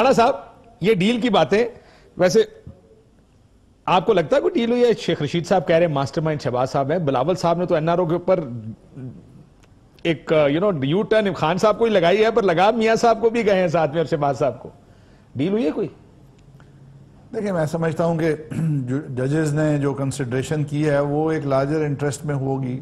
رانا صاحب یہ ڈیل کی باتیں ویسے آپ کو لگتا ہے کوئی ڈیل ہوئی ہے؟ شیخ رشید صاحب کہہ رہے ہیں ماسٹر مائنڈ شہباز صاحب ہیں، بلاول صاحب نے تو این آر او کے اوپر ایک یو ٹرن خان صاحب کو ہی لگائی ہے، پر لگا میاں صاحب کو بھی گئے ہیں ساتھ میں اور شہباز صاحب کو. ڈیل ہوئی ہے کوئی؟ دیکھیں میں سمجھتا ہوں کہ ججز نے جو کنسیڈریشن کی ہے وہ ایک لارجر انٹرسٹ میں ہوگی.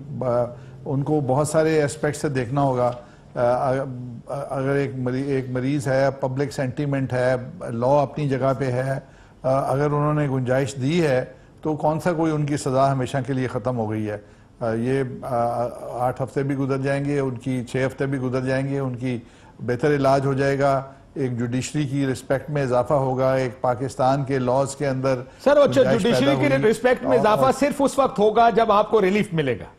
ان کو بہت سارے اسپیکٹ سے دیکھنا ہوگا. اگر ایک مریض ہے، پبلک سینٹیمنٹ ہے، لا اپنی جگہ پہ ہے، اگر انہوں نے گنجائش دی ہے تو کون سا کوئی ان کی سزا ہمیشہ کے لیے ختم ہو گئی ہے. یہ 8 ہفتے بھی گزر جائیں گے، ان کی 6 ہفتے بھی گزر جائیں گے، ان کی بہتر علاج ہو جائے گا، ایک جوڈیشری کی رسپیکٹ میں اضافہ ہوگا، ایک پاکستان کے لاز کے اندر. سر اچھا جوڈیشری کی رسپیکٹ میں اضافہ صرف اس وقت ہوگا جب آپ کو ریلیف ملے گا،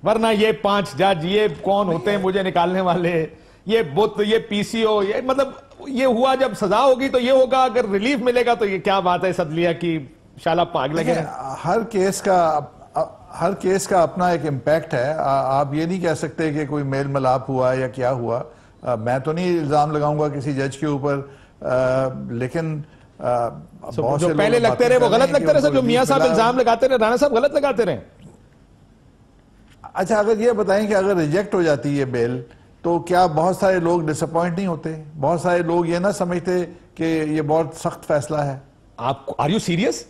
ورنہ یہ 5 جج یہ کون ہوتے ہیں مجھے نکالنے والے، یہ بت، یہ پی سی او، یہ مطلب یہ ہوا جب سزا ہوگی تو یہ ہوگا، اگر ریلیف ملے گا تو یہ کیا بات ہے صدلیہ کی شالا پاگ لگے. ہر کیس کا اپنا ایک امپیکٹ ہے. آپ یہ نہیں کہہ سکتے کہ کوئی میل ملاپ ہوا یا کیا ہوا. میں تو نہیں الزام لگاؤں گا کسی جج کے اوپر، لیکن جو پہلے لگتے رہے وہ غلط لگتے رہے. جو میاں صاحب الزام لگاتے رہے، رانا صاحب غلط لگاتے رہے. اچھا اگر یہ بتائیں کہ اگر ریجیکٹ ہو جاتی ہے بیل تو کیا بہت سارے لوگ ڈس اپوائنٹ نہیں ہوتے؟ بہت سارے لوگ یہ نہ سمجھتے کہ یہ بہت سخت فیصلہ ہے؟ آپ آر یو سیریس؟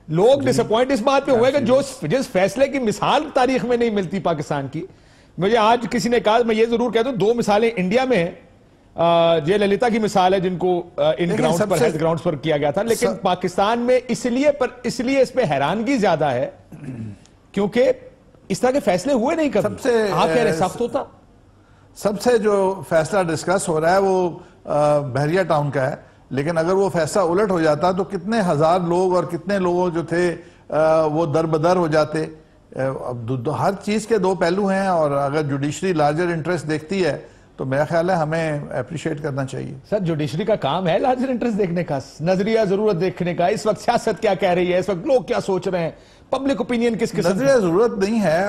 لوگ ڈس اپوائنٹ اس بات پہ ہوئے کہ جس فیصلے کی مثال تاریخ میں نہیں ملتی پاکستان کی. مجھے آج کسی نے کہا، میں یہ ضرور کہہ دوں 2 مثالیں انڈیا میں ہیں. جے للیتا کی مثال ہے جن کو ان گراؤنڈز پر ہیلتھ گراؤنڈز پر کیا گیا تھا، لیکن پاکستان میں اس لیے اس پہ حیرانگی زیادہ ہے کیونکہ اس طرح کے فیصلے ہوئے نہیں کبھی. آپ کہہ رہے سخت ہوتا. سب سے جو فیصلہ ڈسکس ہو رہا ہے وہ بحریہ ٹاؤن کا ہے، لیکن اگر وہ فیصلہ الٹ ہو جاتا تو کتنے ہزار لوگ اور کتنے لوگوں جو تھے وہ در بدر ہو جاتے. ہر چیز کے 2 پہلو ہیں، اور اگر جوڈیشری لارجر انٹرسٹ دیکھتی ہے تو میرا خیال ہے ہمیں اپریشیٹ کرنا چاہیے. سر جوڈیشری کا کام ہے لارجر انٹرسٹ دیکھنے کا، نظریہ ضرورت دیکھنے کا. اس وقت سیاست کیا کہہ رہی ہے، اس وقت لوگ کیا سوچ رہے ہیں، پبلک اوپینین کس قسم. نظریہ ضرورت نہیں ہے،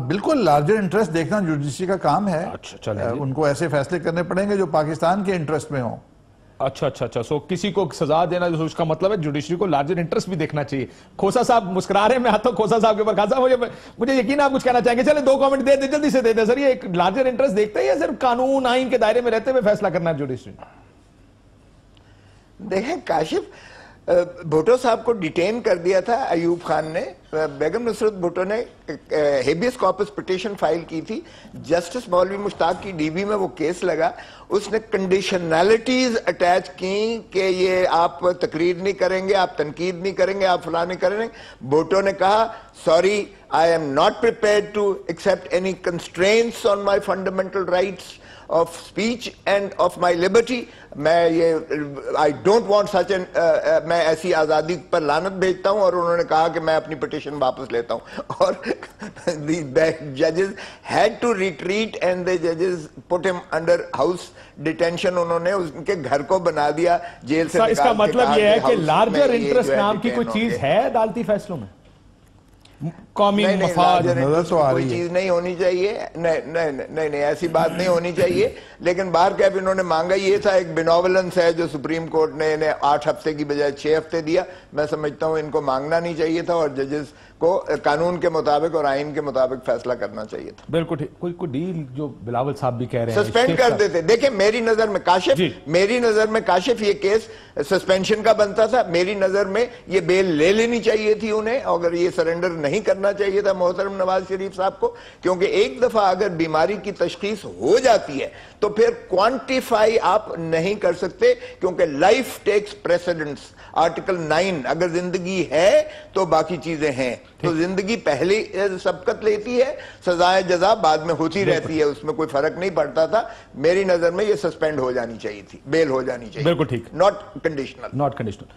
بالکل لارجر انٹرسٹ دیکھنا جوڈیشری کا کام ہے. ان کو ایسے فیصلے کرنے پڑیں گے جو پاکستان کے انٹرسٹ میں ہوں. اچھا سو کسی کو سزا دینا جو اس کا مطلب ہے جوڈیشری کو لارجر انٹرسٹ بھی دیکھنا چاہیے. کھوسا صاحب مسکرا رہے ہیں، میں آتا ہوں کھوسا صاحب کے اوپر. خان صاحب مجھے یقین آپ کچھ کہنا چاہیں گے. چلیں 2 کامنٹ دے دیں، جلدی سے دے دیں. سر یہ ایک لارجر انٹرسٹ دیکھتے ہیں یا صرف قانون آئین کے دائرے میں رہتے ہوئے فیصلہ کرنا ہے جوڈیشری؟ دیکھیں کاشف، بھٹو صاحب کو ڈیٹین کر دیا تھا ایوب خان نے. بیگم نصرت بھٹو نے ہیبیس کارپس پٹیشن فائل کی تھی. جسٹس مولوی مشتاق کی ڈی بی میں وہ کیس لگا. اس نے کنڈیشنالٹیز اٹیچ کی کہ یہ آپ تقریر نہیں کریں گے، آپ تنقید نہیں کریں گے، آپ فلاں نہیں کریں گے. بھٹو نے کہا sorry I am not prepared to accept any constraints on my fundamental rights of speech and of my liberty. I don't want such an میں ایسی آزادی پر لعنت بھیجتا ہوں. اور انہوں نے کہا کہ میں اپنی پٹیشن واپس لیتا ہوں. اور the judges had to retreat and the judges put him under house detention. انہوں نے ان کے گھر کو بنا دیا جیل سے. اس کا مطلب یہ ہے کہ لارجر انٹرسٹ نام کی کوئی چیز ہے عدالتی فیصلوں میں؟ قومی مفاد کوئی چیز نہیں ہونی چاہیے. نہیں ایسی بات نہیں ہونی چاہیے. لیکن باہر کیپ انہوں نے مانگا یہ تھا، ایک بینوولنس ہے جو سپریم کورٹ نے انہیں 8 ہفتے کی بجائے 6 ہفتے دیا. میں سمجھتا ہوں ان کو مانگنا نہیں چاہیے تھا اور ججز کو قانون کے مطابق اور آئین کے مطابق فیصلہ کرنا چاہیے تھا. بالکل ٹھیک. کوئی ڈیل جو بلاول صاحب بھی کہہ رہے ہیں سسپینڈ کر دیتے. دیکھیں میری نظر میں کاشف یہ کیس سسپینشن کا بنتا تھا. میری نظر میں یہ بیل لے لینی چاہیے تھی انہیں، اگر یہ سرنڈر نہیں کرنا چاہیے تھا محترم نواز شریف صاحب کو. کیونکہ ایک دفعہ اگر بیماری کی تشخیص ہو جاتی ہے تو پھر کوانٹیفائی آپ نہیں کر سکتے، کیونکہ لائف ٹیکس پریسیڈنٹس. آرٹیکل 9 اگر زندگی ہے تو باقی چیزیں ہیں. تو زندگی پہلی سبقت لیتی ہے، سزائے جزا بعد میں ہوتی رہتی ہے، اس میں کوئی فرق نہیں پڑتا تھا. میری نظر میں یہ سسپینڈ ہو جانی چاہیے تھی، بیل ہو جانی چاہیے. بالکل ٹھیک. Not conditional.